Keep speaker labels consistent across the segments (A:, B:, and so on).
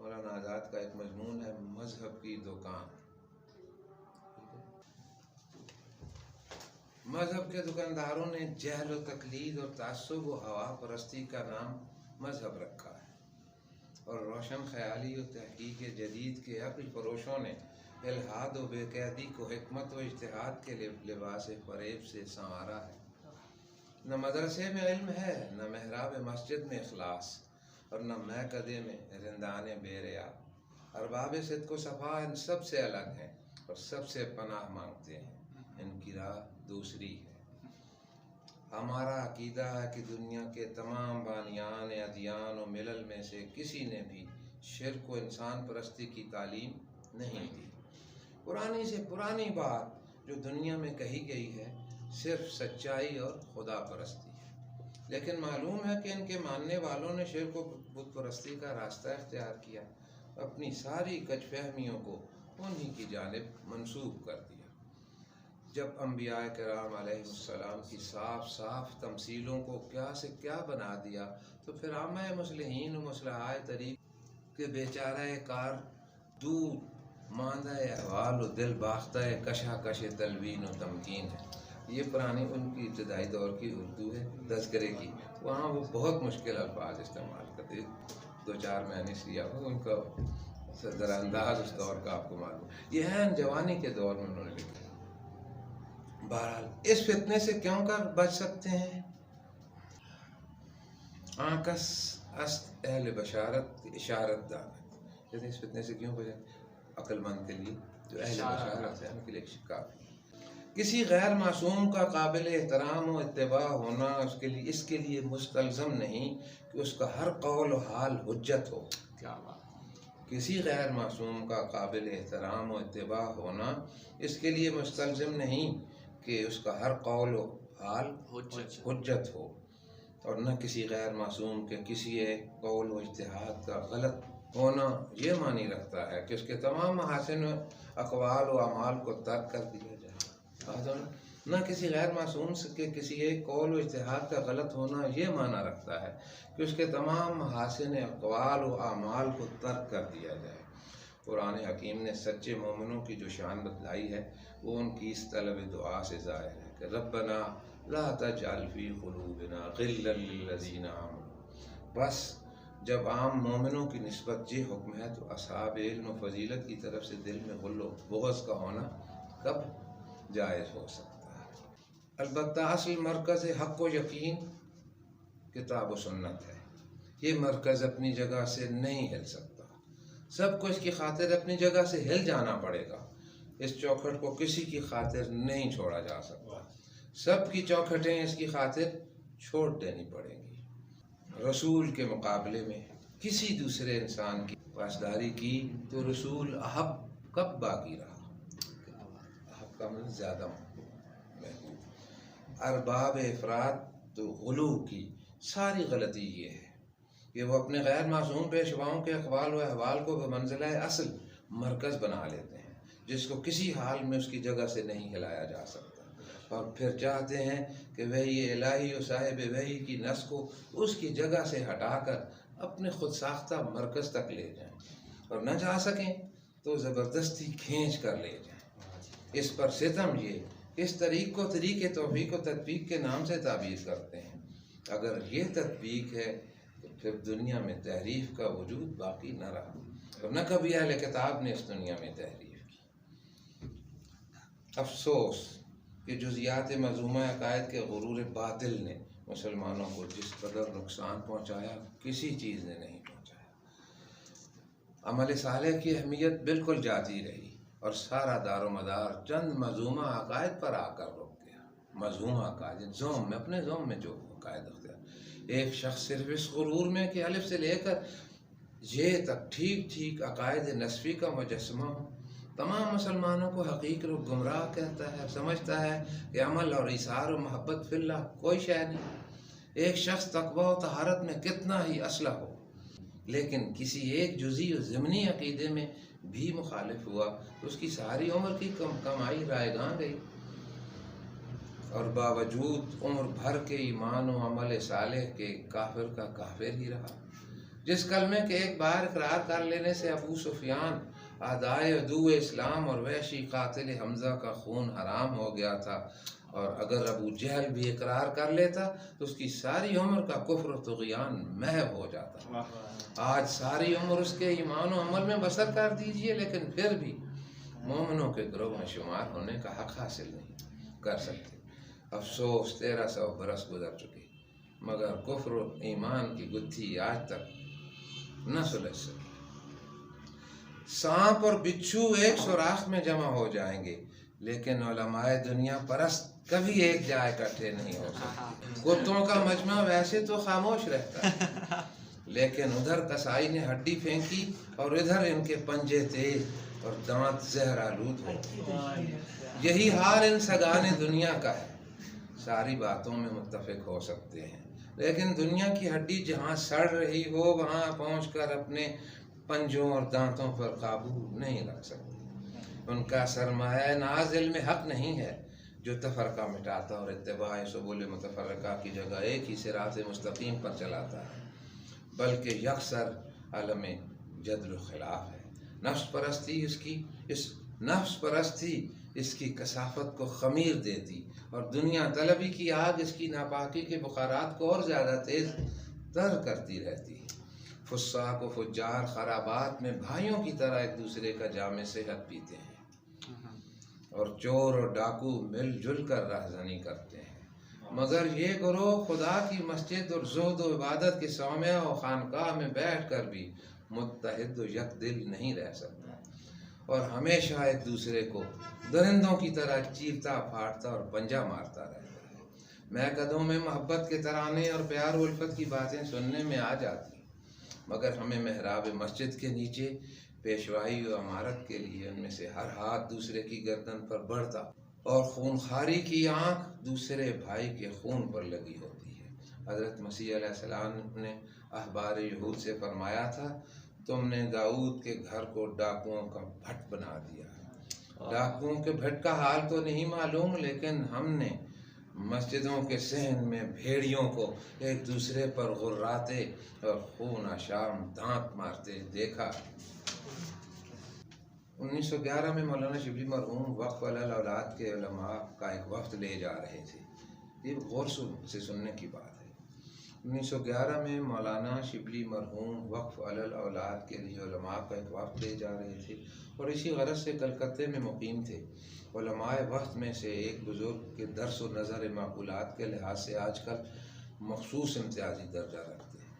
A: مولانا آزاد کا ایک مضمون ہے مذہب کی دکان. مذہب کے دکانداروں نے جہل و تقلید اور تعصب و ہوا پرستی کا نام مذہب رکھا ہے، اور روشن خیالی و تحقیق جدید کے عقل فروشوں نے الحاد و بے قیدی کو حکمت و اجتہاد کے لباس فریب سے سنوارا ہے. نہ مدرسے میں علم ہے، نہ محراب مسجد میں اخلاص، اور نہ میکدے میں رندان بے ریا. ارباب صدق و صفا ان سب سے الگ ہیں اور سب سے پناہ مانگتے ہیں. ان کی راہ دوسری ہے. ہمارا عقیدہ ہے کہ دنیا کے تمام بانیان ادیان و ملل میں سے کسی نے بھی شرک و انسان پرستی کی تعلیم نہیں دی. پرانی سے پرانی بات جو دنیا میں کہی گئی ہے صرف سچائی اور خدا پرستی ہے، لیکن معلوم ہے کہ ان کے ماننے والوں نے شرک و بت پرستی کا راستہ اختیار کیا، اپنی ساری کج فہمیوں کو انہی کی جانب منسوب کر دیا. جب انبیاء کرام علیہ السلام کی صاف صاف تمثیلوں کو کیا سے کیا بنا دیا، تو پھر عامہ مصلحین و مصلحائے طریق کے بیچارہ کار دور ماندہ احوال و دل باختہ کشا کش تلوین و تمکین ہے. یہ پرانی ان کی ابتدائی دور کی اردو ہے تذکرے کی. وہاں وہ بہت مشکل الفاظ استعمال کرتے، دو چار معنی سیا ہو ان کا در انداز اس دور کا آپ کو معلوم. یہ ہے جوانی کے دور میں انہوں نے لکھا. بہرحال اس فتنے سے کیوں کر بچ سکتے ہیں؟ آنکس است اہل بشارت اشارت دعوت. جیسے اس فتنے سے کیوں بچے؟ عقل مند کے لیے جو اہل بشارت ہے ان کے لیے کافی. کسی غیر معصوم کا قابل احترام و اتباع ہونا اس کے لیے مستلزم نہیں کہ اس کا ہر قول و حال حجت ہو. کیا بات! کسی غیر معصوم کا قابل احترام و اتباع ہونا اس کے لیے مستلزم نہیں کہ اس کا ہر قول و حال حجت ہو، اور نہ کسی غیر معصوم کے کسی ایک قول و اجتہاد کا غلط ہونا یہ معنی رکھتا ہے کہ اس کے تمام محاسن اقوال و اعمال کو ترک کر دیا جائے. نہ کسی غیر معصوم کے کسی ایک قول و اجتہاد کا غلط ہونا یہ معنی رکھتا ہے کہ اس کے تمام محاسن اقوال و اعمال کو ترک کر دیا جائے. قرآن حکیم نے سچے مومنوں کی جو شان بتلائی ہے وہ ان کی اس طلب دعا سے ظاہر ہے کہ ربنا لا تجعل فی قلوبنا غلا للذین آمنوا. بس جب عام مومنوں کی نسبت یہ حکم ہے تو اصحاب علم و فضیلت کی طرف سے دل میں غل و بغض کا ہونا کب جائز ہو سکتا ہے؟ البتہ اصل مرکز حق و یقین کتاب و سنت ہے. یہ مرکز اپنی جگہ سے نہیں ہل سکتا. سب کو اس کی خاطر اپنی جگہ سے ہل جانا پڑے گا. اس چوکھٹ کو کسی کی خاطر نہیں چھوڑا جا سکتا. سب کی چوکھٹیں اس کی خاطر چھوڑ دینی پڑیں گی. رسول کے مقابلے میں کسی دوسرے انسان کی پاسداری کی تو رسول احب کب باقی رہا؟ احب کا مطلب زیادہ محبوب. ارباب افراد تو غلو کی ساری غلطی یہ ہے کہ وہ اپنے غیر معصوم پیشواؤں کے اقوال و احوال کو بمنزلہ اصل مرکز بنا لیتے ہیں جس کو کسی حال میں اس کی جگہ سے نہیں ہلایا جا سکتا، اور پھر چاہتے ہیں کہ وحی الہی و صاحب وحی کی نس کو اس کی جگہ سے ہٹا کر اپنے خود ساختہ مرکز تک لے جائیں، اور نہ جا سکیں تو زبردستی کھینچ کر لے جائیں. اس پر ستم یہ اس طریق کو طریق توفیق و تطبیق کے نام سے تعبیر کرتے ہیں. اگر یہ تطبیق ہے تو پھر دنیا میں تحریف کا وجود باقی نہ رہا، اور نہ کبھی اہل کتاب نے اس دنیا میں تحریف کی. افسوس کہ جزیات مذمومہ عقائد کے غرور باطل نے مسلمانوں کو جس قدر نقصان پہنچایا کسی چیز نے نہیں پہنچایا. عمل صالح کی اہمیت بالکل جاتی رہی اور سارا دار و مدار چند مذمومہ عقائد پر آ کر رک گیا. مذمومہ عقائد زوم میں، اپنے زوم میں جو عقائد اختیار. ایک شخص صرف اس غرور میں کہ الف سے لے کر یہ تک ٹھیک ٹھیک عقائد نسبی کا مجسمہ ہو، تمام مسلمانوں کو حقیقت و گمراہ کہتا ہے، سمجھتا ہے کہ عمل اور ایثار و محبت فی اللہ کوئی شے نہیں. ایک شخص تقوی و طہارت میں کتنا ہی اصلح ہو لیکن کسی ایک جزئی و ضمنی عقیدے میں بھی مخالف ہوا تو اس کی ساری عمر کی کمائی رائے گاں گئی، اور باوجود عمر بھر کے ایمان و عمل صالح کے کافر کا کافر ہی رہا. جس کلمے کے ایک بار اقرار کر لینے سے ابو سفیان اعدائے عدو اسلام اور وحشی قاتل حمزہ کا خون حرام ہو گیا تھا، اور اگر ابو جہل بھی اقرار کر لیتا تو اس کی ساری عمر کا کفر و طغیان محو ہو جاتا۔ آج ساری عمر اس کے ایمان و عمل میں بسر کر دیجئے، لیکن پھر بھی مومنوں کے گروہ میں شمار ہونے کا حق حاصل نہیں کر سکتے۔ افسوس 1300 برس گزر چکے، مگر کفر و ایمان کی گتھی آج تک نہ سلجھ سکی۔ سانپ اور بچھو ایک سوراخ میں جمع ہو جائیں گے، لیکن علماء دنیا پرست کبھی ایک جائے اکٹھے نہیں ہو سکتے۔ کتوں کا مجمع ویسے تو خاموش رہتا ہے، لیکن ادھر کسائی نے ہڈی پھینکی اور ادھر ان کے پنجے تیز اور دانت زہر آلود ہو۔ یہی حال ان سگان دنیا کا ہے۔ ساری باتوں میں متفق ہو سکتے ہیں، لیکن دنیا کی ہڈی جہاں سڑ رہی ہو وہاں پہنچ کر اپنے پنجوں اور دانتوں پر قابو نہیں رکھ سکتے۔ ان کا سرمایہ ناز علم حق نہیں ہے جو تفرقہ مٹاتا اور اتباع سبل متفرقہ کی جگہ ایک ہی صراط مستقیم پر چلاتا ہے، بلکہ یکسر علم جدل و خلاف ہے۔ نفس پرستی اس کی کثافت کو خمیر دیتی اور دنیا طلبی کی آگ اس کی ناپاکی کے بخارات کو اور زیادہ تیز تر کرتی رہتی ہے۔ فساق و فجار خرابات میں بھائیوں کی طرح ایک دوسرے کا جام صحت پیتے ہیں، اور چور اور ڈاکو مل جل کر رہزنی کرتے ہیں، مگر یہ گروہ خدا کی مسجد اور زہد و عبادت کے صومعہ و خانقاہ میں بیٹھ کر بھی متحد و یک دل نہیں رہ سکتا، اور ہمیشہ ایک دوسرے کو درندوں کی طرح چیرتا پھاڑتا اور پنجہ مارتا رہتا ہے۔ میں قدوں میں محبت کے ترانے اور پیار و الفت کی باتیں سننے میں آ جاتی، مگر ہمیں محراب مسجد کے نیچے پیشوائی و امارت کے لیے ان میں سے ہر ہاتھ دوسرے کی گردن پر بڑھتا اور خونخواری کی آنکھ دوسرے بھائی کے خون پر لگی ہوتی ہے۔ حضرت مسیح علیہ السلام نے احبار یہود سے فرمایا تھا، تم نے داؤد کے گھر کو ڈاکوؤں کا بھٹ بنا دیا۔ ڈاکوؤں کے بھٹ کا حال تو نہیں معلوم، لیکن ہم نے مسجدوں کے صحن میں بھیڑیوں کو ایک دوسرے پر غراتے اور خون آشام دانت مارتے دیکھا۔ 1911 میں مولانا شبلی مرحوم وقف علی الاولاد کے علماء کا ایک وفد لے جا رہے تھے۔ یہ غور سے سننے کی بات ہے۔ 1911 میں مولانا شبلی مرحوم وقف علی الاولاد کے لیے علماء کا ایک وفد لے جا رہے تھے، اور اسی غرض سے کلکتے میں مقیم تھے۔ علماء وقت میں سے ایک بزرگ کے درس و نظر معقولات کے لحاظ سے آج کل مخصوص امتیازی درجہ رکھتے ہیں۔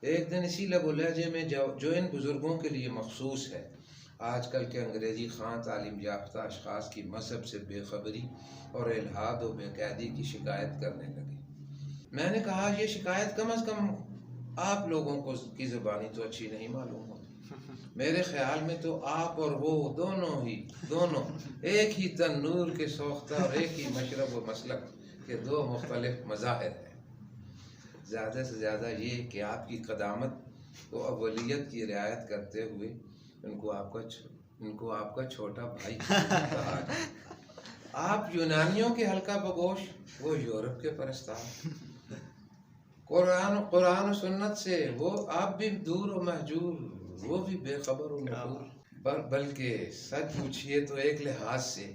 A: ایک دن اسی لب و لہجے میں جو ان بزرگوں کے لیے مخصوص ہے، آج کل کے انگریزی خواں تعلیم یافتہ اشخاص کی مذہب سے بے خبری اور الحاد و بے قیدی کی شکایت کرنے لگے۔ میں نے کہا، یہ شکایت کم از کم آپ لوگوں کو کی زبانی تو اچھی نہیں معلوم ہوتی۔ میرے خیال میں تو آپ اور وہ دونوں ایک ہی تنور کے سوختہ اور ایک ہی مشرب و مسلک کے دو مختلف مظاہر ہیں۔ زیادہ سے زیادہ یہ کہ آپ کی قدامت و اولیت کی رعایت کرتے ہوئے ان کو آپ کا چھوٹا بھائی کہا جائے۔ آپ یونانیوں کے حلقہ بگوش، وہ یورپ کے پرستار۔ قرآن و سنت سے وہ آپ بھی دور و محجور، وہ بھی بے خبر و مغرور۔ بلکہ سچ پوچھئے تو ایک لحاظ سے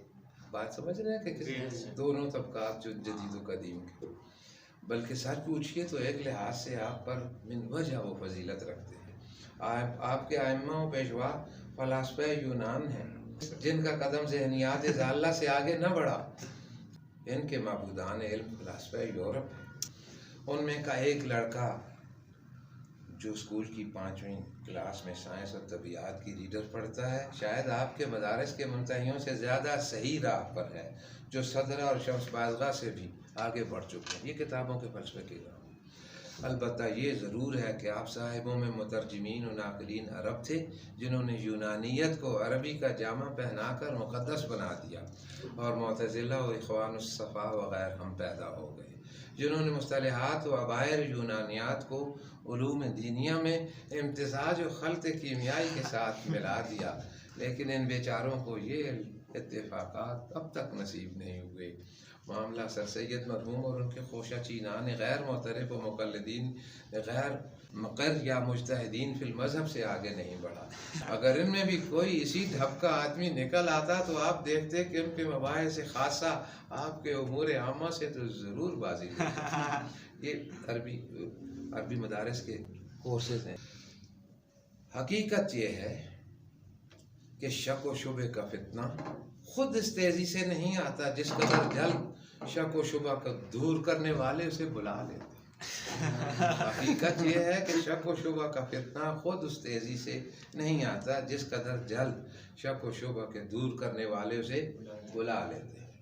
A: بات سمجھ رہے ہیں کہ دونوں طبقات جو جدید و قدیم کے، بلکہ سچ پوچھئے تو ایک لحاظ سے آپ پر من وجہ وہ فضیلت رکھتے ہیں۔ آپ کے ائمہ و پیشوا فلاسفہ یونان ہیں، جن کا قدم ذہنیات ضالہ سے آگے نہ بڑھا۔ ان کے معبودان علم فلاسفہ یورپ ہیں۔ ان میں کا ایک لڑکا جو اسکول کی 5ویں کلاس میں سائنس اور طبیعیات کی ریڈر پڑھتا ہے، شاید آپ کے مدارس کے منتہیوں سے زیادہ صحیح راہ پر ہے، جو صدرہ اور شمس بازغہ سے بھی آگے بڑھ چکے ہیں۔ یہ کتابوں کے فلسفے کی راہ۔ البتہ یہ ضرور ہے کہ آپ صاحبوں میں مترجمین و ناقلین عرب تھے، جنہوں نے یونانیت کو عربی کا جامہ پہنا کر مقدس بنا دیا، اور معتزلہ و اخوان الصفا وغیر ہم پیدا ہو گئے، جنہوں نے مصطلحات و عبائر یونانیات کو علوم دینیہ میں امتزاج و خلط کیمیائی کے ساتھ ملا دیا، لیکن ان بیچاروں کو یہ اتفاقات اب تک نصیب نہیں ہوئے۔ معاملہ سر سید مرحوم اور ان کے خوشہ چینان غیر معترف و مقلدین غیر مقر یا مجتہدین فی المذہب سے آگے نہیں بڑھا. اگر ان میں بھی کوئی اسی ڈھب کا آدمی نکل آتا تو آپ دیکھتے کہ ان کے مباحث خاصہ آپ کے امور عامہ سے تو ضرور بازی ہوتی. یہ عربی مدارس کے کورسز ہیں. حقیقت یہ ہے کہ شک و شبہ کا فتنہ خود اس تیزی سے نہیں آتا جس قدر جلد شک و شبہ کو دور کرنے والے اسے بلا لیتے. حقیقت یہ ہے کہ شک و شبہ کا فتنہ خود اس تیزی سے نہیں آتا جس قدر جلد شک و شبہ کے دور کرنے والے اسے بلا لیتے ہیں.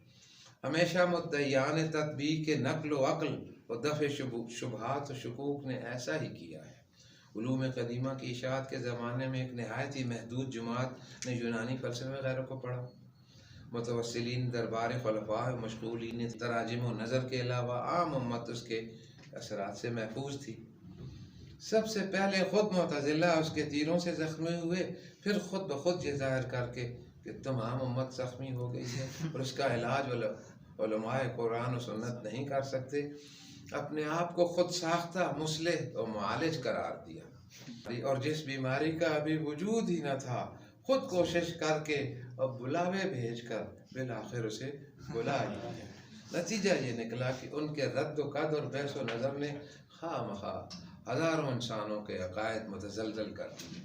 A: ہمیشہ مدعیان تطبیق کے نقل و عقل و دفع شبہات و شکوک نے ایسا ہی کیا ہے. علوم قدیمہ کی اشاعت کے زمانے میں ایک نہایت ہی محدود جماعت نے یونانی فلسفے وغیرہ کو پڑھا. متوسلین دربار خلفاء مشغولین تراجم و نظر کے علاوہ عام امت اس کے اثرات سے محفوظ تھی. سب سے پہلے خود معتزلہ اس کے تیروں سے زخمی ہوئے، پھر خود بخود یہ ظاہر کر کے کہ تمام امت زخمی ہو گئی ہے اور اس کا علاج علماء قرآن و سنت نہیں کر سکتے، اپنے آپ کو خود ساختہ مصلح و معالج قرار دیا. اور جس بیماری کا ابھی وجود ہی نہ تھا خود کوشش کر کے اور بلاوے بھیج کر بالآخر اسے بلا لیا. نتیجہ یہ نکلا کہ ان کے رد و قد اور بحث و نظر نے خواہ مخواہ ہزاروں انسانوں کے عقائد متزلزل کر دیے.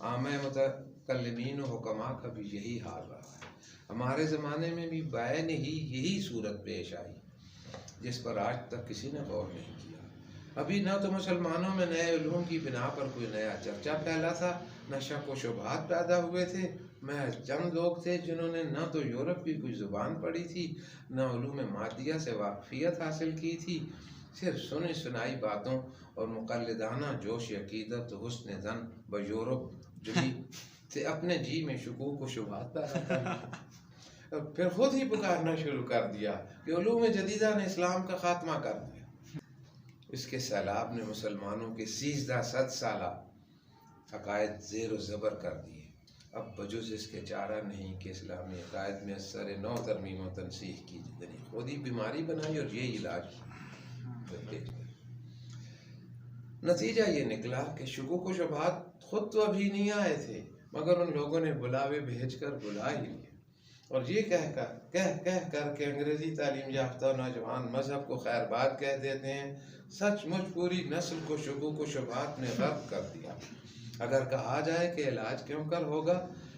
A: عامہ متکلمین و حکماء کا بھی یہی حال رہا ہے. ہمارے زمانے میں بھی بعین ہی یہی صورت پیش آئی جس پر آج تک کسی نے غور نہیں کیا. ابھی نہ تو مسلمانوں میں نئے علوم کی بنا پر کوئی نیا چرچا پھیلا تھا، نہ شک و شبہات پیدا ہوئے تھے. محض چند لوگ تھے جنہوں نے نہ تو یورپ کی کوئی زبان پڑھی تھی، نہ علوم مادیہ سے واقفیت حاصل کی تھی. صرف سنی سنائی باتوں اور مقلدانہ جوش عقیدت و حسن ظن ب یورپ جلی سے اپنے جی میں شکوک و شبہات پیدا کر پھر خود ہی پکارنا شروع کر دیا کہ علوم جدیدہ نے اسلام کا خاتمہ کر دیا. اس کے سیلاب نے مسلمانوں کے 1300 سالہ عقائد زیر و زبر کر دیے. اب بجز اس کے چارہ نہیں کہ اسلامی عقائد میں اثر نو ترمیم و تنسیخ کی جتنی خود ہی بیماری بنائی اور یہ علاج. نتیجہ یہ نکلا کہ شکوک و شبہات خود تو ابھی نہیں آئے تھے مگر ان لوگوں نے بلاوے بھیج کر بلا ہی لیے. اور یہ کہہ کر کہ انگریزی تعلیم یافتہ نوجوان مذہب کو خیر بات کہہ دیتے ہیں، سچ مچ پوری نسل کو شکوک و شبہات نے غرق کر دیا. اگر کہا جائے کہ علاج کیوں کر ہوگا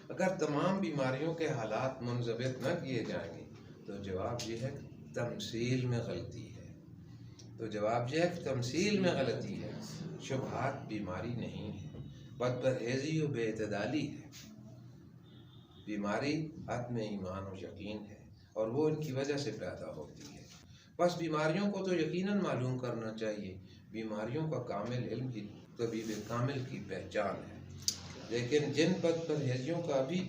A: اگر تمام بیماریوں کے حالات منضبط نہ کیے جائیں گے تو جواب یہ ہے کہ تمثیل میں غلطی ہے. شبہات بیماری نہیں ہے، بد پرہیزی و بے اعتدالی ہے. بیماری عدم ایمان و یقین ہے اور وہ ان کی وجہ سے پیدا ہوتی ہے. بس بیماریوں کو تو یقیناً معلوم کرنا چاہیے. بیماریوں کا کامل علم ہی طبیب کامل کی پہچان ہے. لیکن جن بد پرہیزیوں کا بھی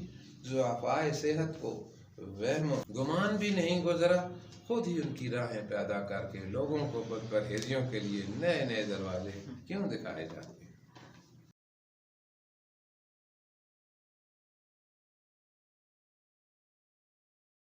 A: ضعفائے صحت کو وہم و گمان بھی نہیں گزرا خود ہی ان کی راہیں پیدا کر کے لوگوں کو بد پرہیزیوں کے لیے نئے نئے دروازے کیوں دکھائے جاتے ہیں.